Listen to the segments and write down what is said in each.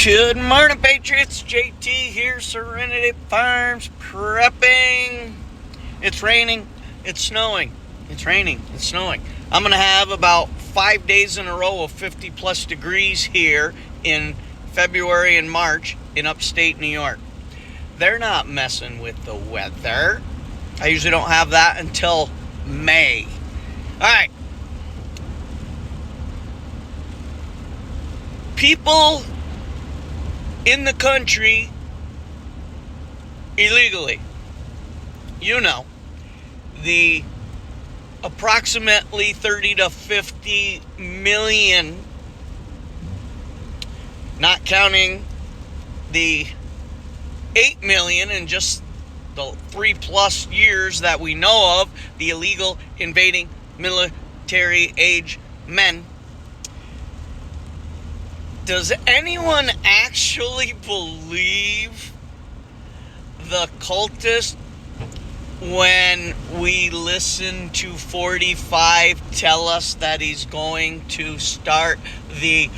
Good morning, Patriots. JT here, Serenity Farms, prepping. It's raining, it's snowing. It's raining, it's snowing. I'm going to have about 5 days in a row of 50 plus degrees here in February and March in upstate New York. They're not messing with the weather. I usually don't have that until May. All right. People in the country illegally, the approximately 30 to 50 million, not counting the 8 million in just the 3+ years that we know of, the illegal invading military age men. Does anyone actually believe the cultist when we listen to 45 tell us that he's going to start the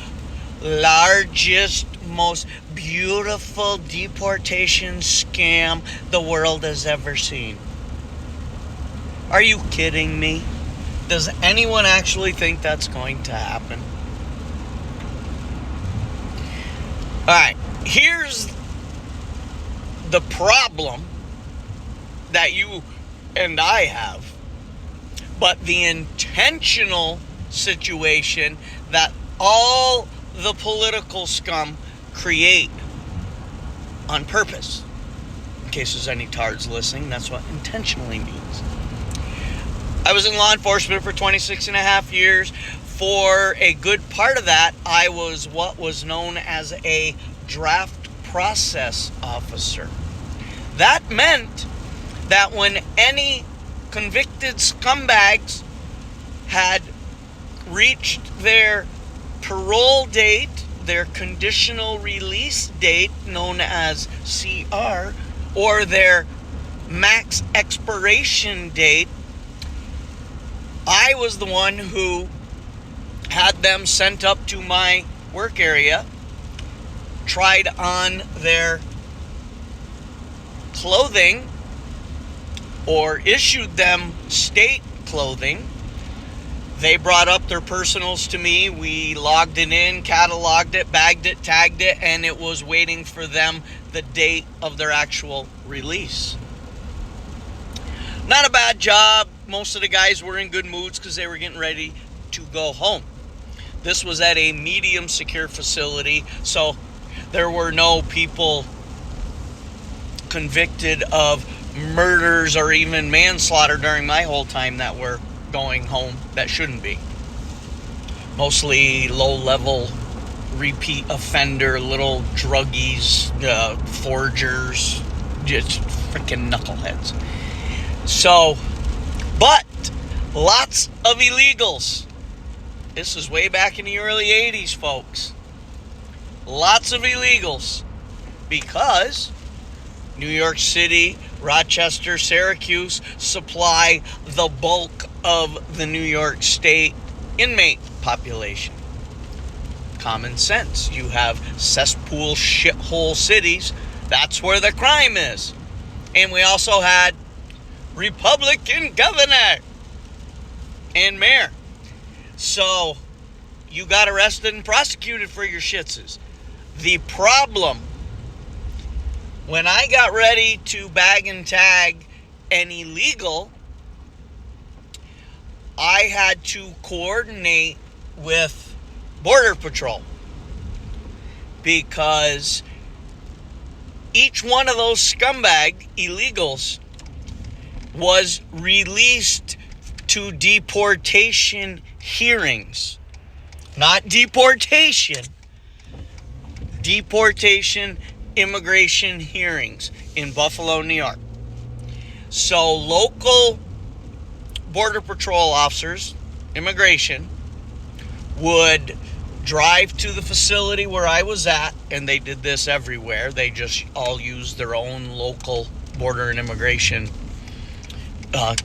largest, most beautiful deportation scam the world has ever seen? Are you kidding me? Does anyone actually think that's going to happen? All right, here's the problem that you and I have, but the intentional situation that all the political scum create on purpose. In case there's any tards listening, that's what intentionally means. I was in law enforcement for 26 and a half years. For a good part of that, I was what was known as a draft process officer. That meant that when any convicted scumbags had reached their parole date, their conditional release date, known as CR, or their max expiration date, I was the one who had them sent up to my work area, tried on their clothing, or issued them state clothing. They brought up their personals to me. We logged it in, cataloged it, bagged it, tagged it, and it was waiting for them the date of their actual release. Not a bad job. Most of the guys were in good moods because they were getting ready to go home. This was at a medium secure facility, so there were no people convicted of murders or even manslaughter during my whole time that were going home that shouldn't be. Mostly low-level repeat offender, little druggies, forgers, just freaking knuckleheads. So, but lots of illegals. This is way back in the early 80s, folks. Lots of illegals. Because New York City, Rochester, Syracuse supply the bulk of the New York State inmate population. Common sense. You have cesspool shithole cities. That's where the crime is. And we also had Republican governor and mayor. So, you got arrested and prosecuted for your shitses. The problem, when I got ready to bag and tag an illegal, I had to coordinate with Border Patrol. Because each one of those scumbag illegals was released to deportation hearings. Not deportation. Deportation immigration hearings in Buffalo, New York. So local Border Patrol officers, immigration, would drive to the facility where I was at, and they did this everywhere. They just all used their own local border and immigration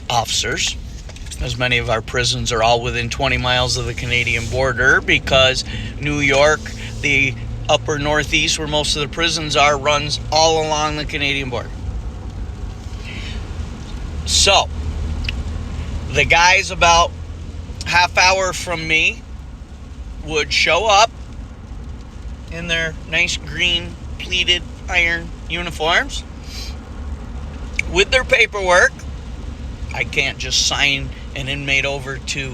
officers, as many of our prisons are all within 20 miles of the Canadian border, because New York, the upper northeast, where most of the prisons are, runs all along the Canadian border. So, the guys about half hour from me would show up in their nice green pleated iron uniforms with their paperwork. I can't just sign an inmate over to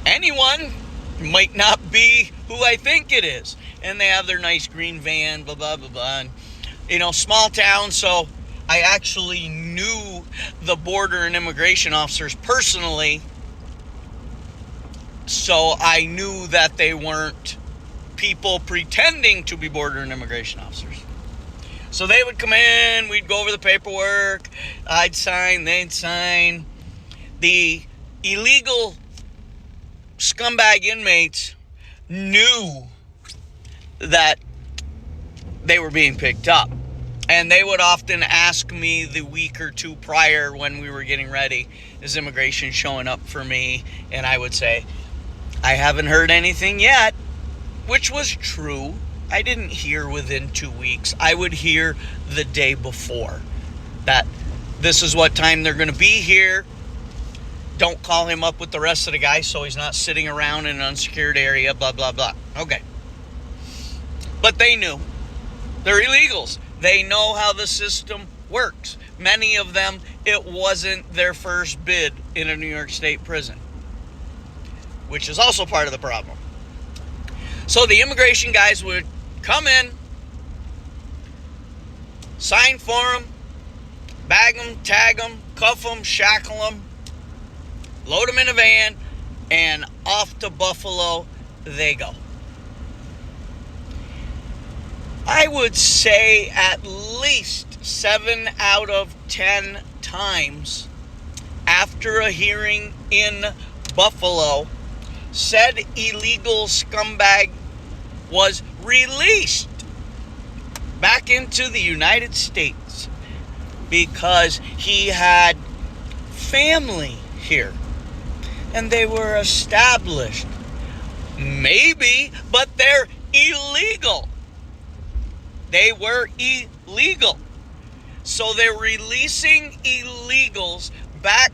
anyone. Might not be who I think it is. And they have their nice green van, blah, blah, blah, blah. And, small town, so I actually knew the border and immigration officers personally. So I knew that they weren't people pretending to be border and immigration officers. So they would come in, we'd go over the paperwork, I'd sign, they'd sign. The illegal scumbag inmates knew that they were being picked up. And they would often ask me the week or two prior when we were getting ready, is immigration showing up for me? And I would say, I haven't heard anything yet, which was true. I didn't hear within 2 weeks. I would hear the day before that this is what time they're going to be here. Don't call him up with the rest of the guys so he's not sitting around in an unsecured area, blah, blah, blah. Okay. But they knew. They're illegals. They know how the system works. Many of them, it wasn't their first bid in a New York State prison, which is also part of the problem. So the immigration guys would come in, sign for them, bag them, tag them, cuff them, shackle them, load them in a van, and off to Buffalo they go. I would say at least 7 out of 10 times after a hearing in Buffalo, said illegal scumbag was released back into the United States because he had family here and they were established. Maybe, but they're illegal. They were illegal. So they're releasing illegals back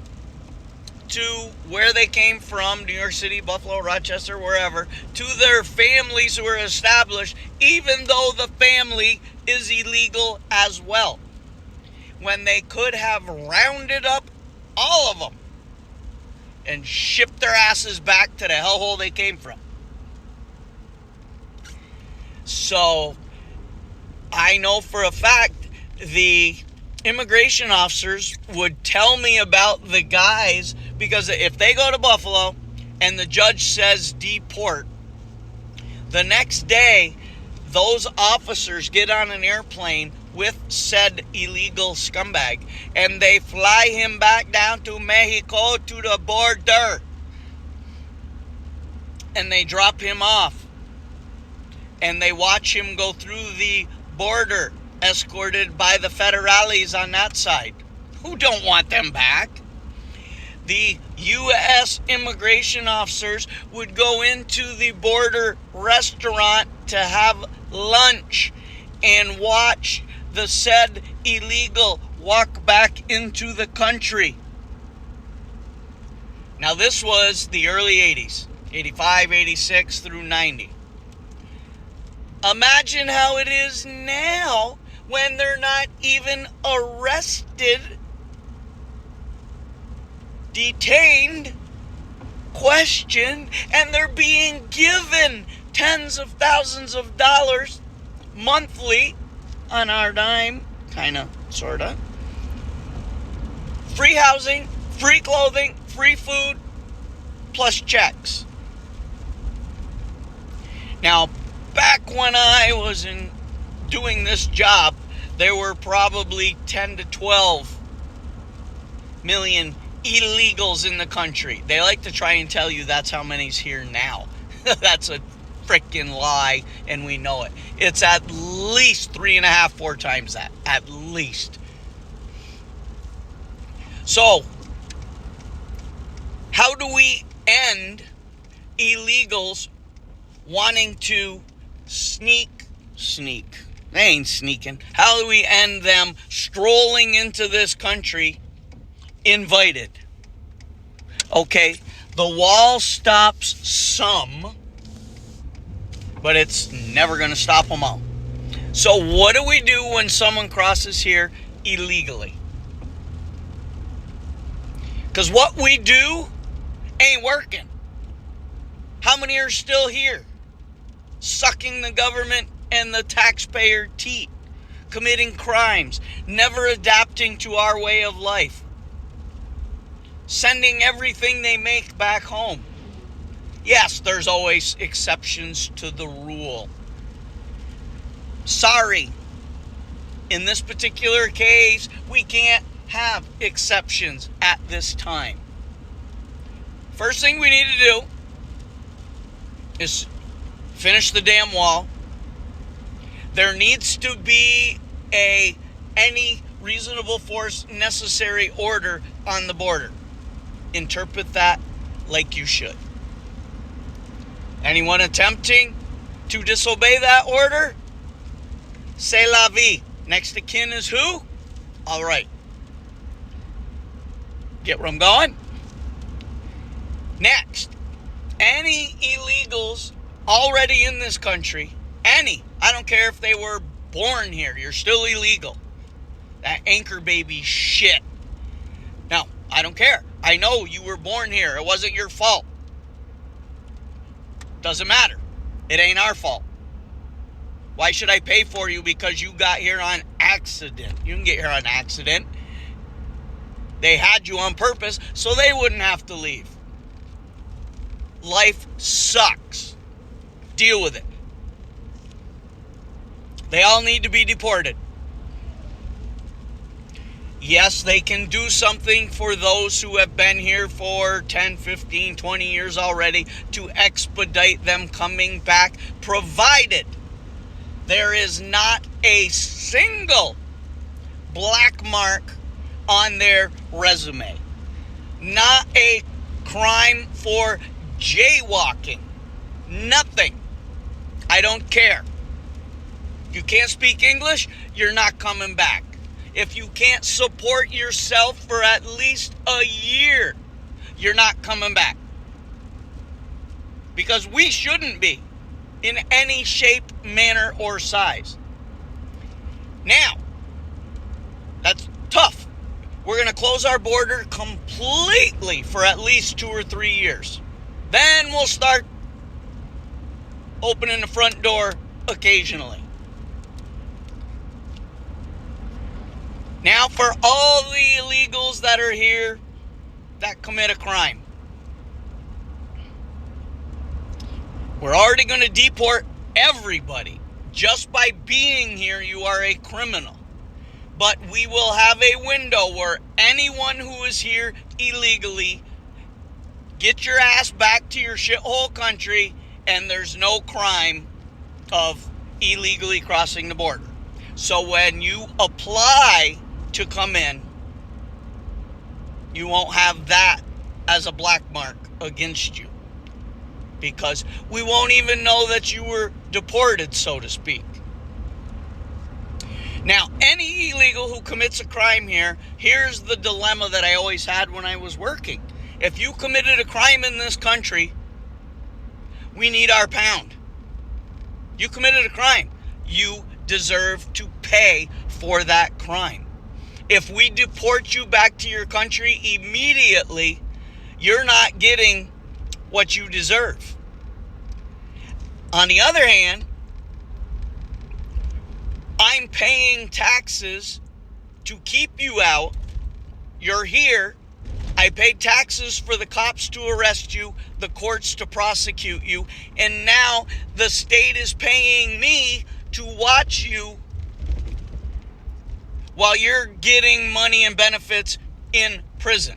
to where they came from, New York City, Buffalo, Rochester, wherever, to their families who are established, even though the family is illegal as well. When they could have rounded up all of them and shipped their asses back to the hellhole they came from. So, I know for a fact the immigration officers would tell me about the guys, because if they go to Buffalo and the judge says deport, the next day those officers get on an airplane with said illegal scumbag and they fly him back down to Mexico to the border and they drop him off and they watch him go through the border escorted by the federales on that side, who don't want them back. The U.S. immigration officers would go into the border restaurant to have lunch and watch the said illegal walk back into the country. Now this was the early 80s, 85, 86 through 90. Imagine how it is now when they're not even arrested, detained, questioned, and they're being given tens of thousands of dollars monthly on our dime, kind of, sort of. Free housing, free clothing, free food, plus checks. Now, back when I was doing this job, there were probably 10 to 12 million illegals in the country. They like to try and tell you that's how many's here now. That's a freaking lie, and we know it. It's at least 3.5, 4 times that. At least. So, how do we end illegals wanting to sneak sneak. They ain't sneaking. How do we end them strolling into this country invited? Okay, the wall stops some, but it's never going to stop them all. So what do we do when someone crosses here illegally? Because what we do ain't working. How many are still here? Sucking the government and the taxpayer teat, committing crimes, never adapting to our way of life, sending everything they make back home. Yes, there's always exceptions to the rule. Sorry, in this particular case, we can't have exceptions at this time. First thing we need to do is finish the damn wall. There needs to be any reasonable force necessary order on the border. Interpret that like you should. Anyone attempting to disobey that order? C'est la vie. Next of kin is who? All right. Get where I'm going? Next, any illegals already in this country, I don't care if they were born here, you're still illegal. That anchor baby shit. No, I don't care. I know you were born here. It wasn't your fault. Doesn't matter. It ain't our fault. Why should I pay for you because you got here on accident? You can get here on accident. They had you on purpose so they wouldn't have to leave. Life sucks. Deal with it. They all need to be deported. Yes, they can do something for those who have been here for 10, 15, 20 years already to expedite them coming back, provided there is not a single black mark on their resume. Not a crime for jaywalking. Nothing. I don't care. You can't speak English, you're not coming back. If you can't support yourself for at least a year, you're not coming back. Because we shouldn't be in any shape, manner, or size. Now, that's tough. We're going to close our border completely for at least 2 or 3 years. Then we'll start opening the front door occasionally. Now, for all the illegals that are here that commit a crime, we're already going to deport everybody. Just by being here, you are a criminal. But we will have a window where anyone who is here illegally, get your ass back to your shithole country, and there's no crime of illegally crossing the border. So when you apply to come in, you won't have that as a black mark against you, because we won't even know that you were deported, so to speak. Now, any illegal who commits a crime here, here's the dilemma that I always had when I was working. If you committed a crime in this country, we need our pound. You committed a crime. You deserve to pay for that crime. If we deport you back to your country immediately, you're not getting what you deserve. On the other hand, I'm paying taxes to keep you out. You're here. I paid taxes for the cops to arrest you, the courts to prosecute you, and now the state is paying me to watch you while you're getting money and benefits in prison.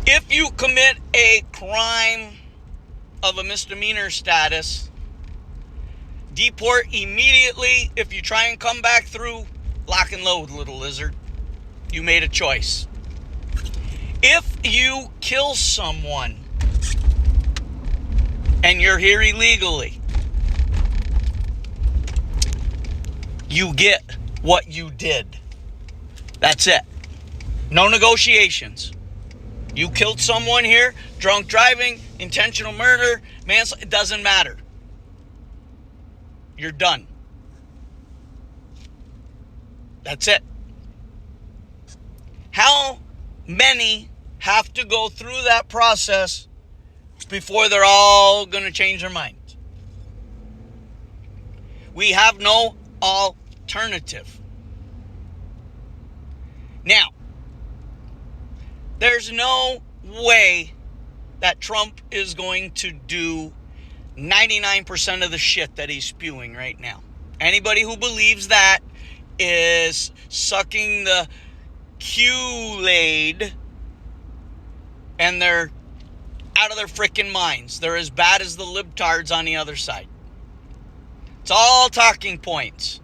If you commit a crime of a misdemeanor status, deport immediately. If you try and come back through, lock and load, little lizard. You made a choice. If you kill someone and you're here illegally, you get what you did. That's it. No negotiations. You killed someone here, drunk driving, intentional murder, manslaughter, it doesn't matter. You're done. That's it. How many have to go through that process before they're all going to change their minds? We have no alternative. Now, there's no way that Trump is going to do 99% of the shit that he's spewing right now. Anybody who believes that is sucking the Kool-Aid, and they're out of their freaking minds. They're as bad as the libtards on the other side. It's all talking points.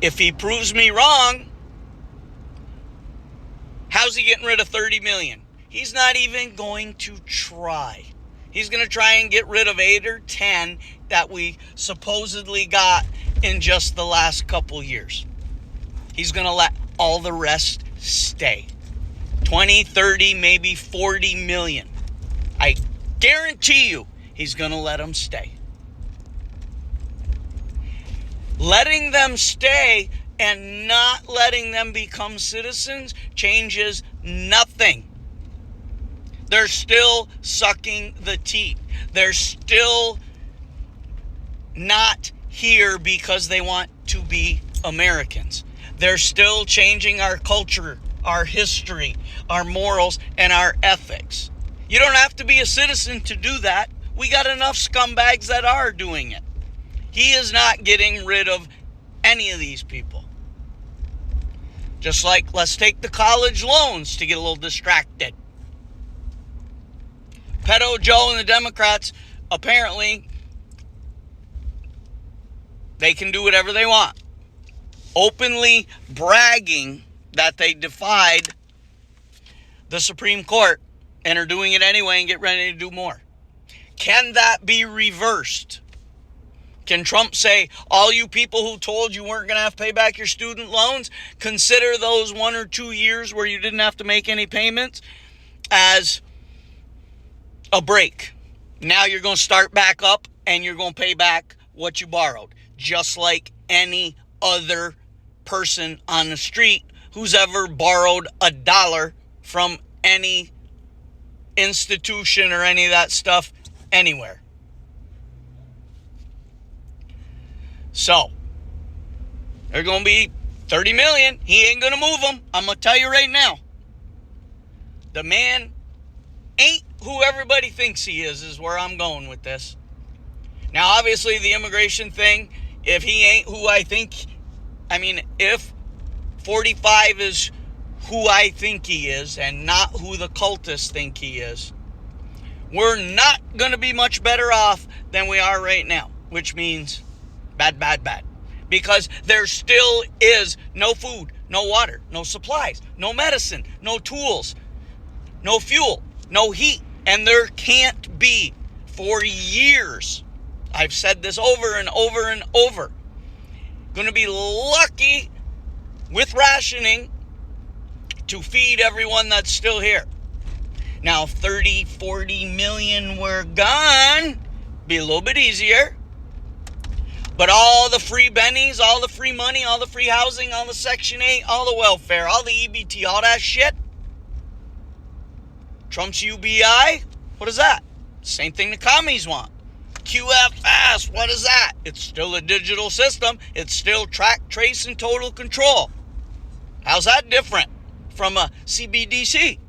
If he proves me wrong, how's he getting rid of 30 million? He's not even going to try. He's going to try and get rid of 8 or 10 that we supposedly got in just the last couple years. He's going to let all the rest stay. 20, 30, maybe 40 million. I guarantee you he's going to let them stay. Letting them stay and not letting them become citizens changes nothing. They're still sucking the teat. They're still not here because they want to be Americans. They're still changing our culture, our history, our morals, and our ethics. You don't have to be a citizen to do that. We got enough scumbags that are doing it. He is not getting rid of any of these people. Just like, let's take the college loans to get a little distracted. Pedo Joe and the Democrats, apparently, they can do whatever they want. Openly bragging that they defied the Supreme Court and are doing it anyway and get ready to do more. Can that be reversed? Can Trump say, all you people who told you weren't going to have to pay back your student loans, consider those 1 or 2 years where you didn't have to make any payments as a break? Now you're going to start back up and you're going to pay back what you borrowed, just like any other person on the street who's ever borrowed $1 from any institution or any of that stuff anywhere. So, they're going to be 30 million. He ain't going to move them. I'm going to tell you right now. The man ain't who everybody thinks he is where I'm going with this. Now, obviously, the immigration thing, if he ain't who I think, if 45 is who I think he is and not who the cultists think he is, we're not going to be much better off than we are right now, which means bad, bad, bad. Because there still is no food, no water, no supplies, no medicine, no tools, no fuel, no heat. And there can't be for years. I've said this over and over and over. Going to be lucky with rationing to feed everyone that's still here. Now, 30, 40 million were gone. Be a little bit easier. But all the free bennies, all the free money, all the free housing, all the Section 8, all the welfare, all the EBT, all that shit. Trump's UBI, what is that? Same thing the commies want. QFS, what is that? It's still a digital system. It's still track, trace, and total control. How's that different from a CBDC?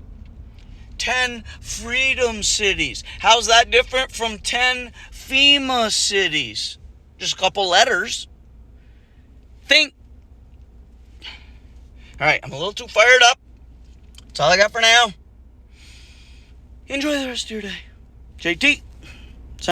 10 freedom cities. How's that different from 10 FEMA cities? Just a couple letters. Think. All right, I'm a little too fired up. That's all I got for now. Enjoy the rest of your day. JT.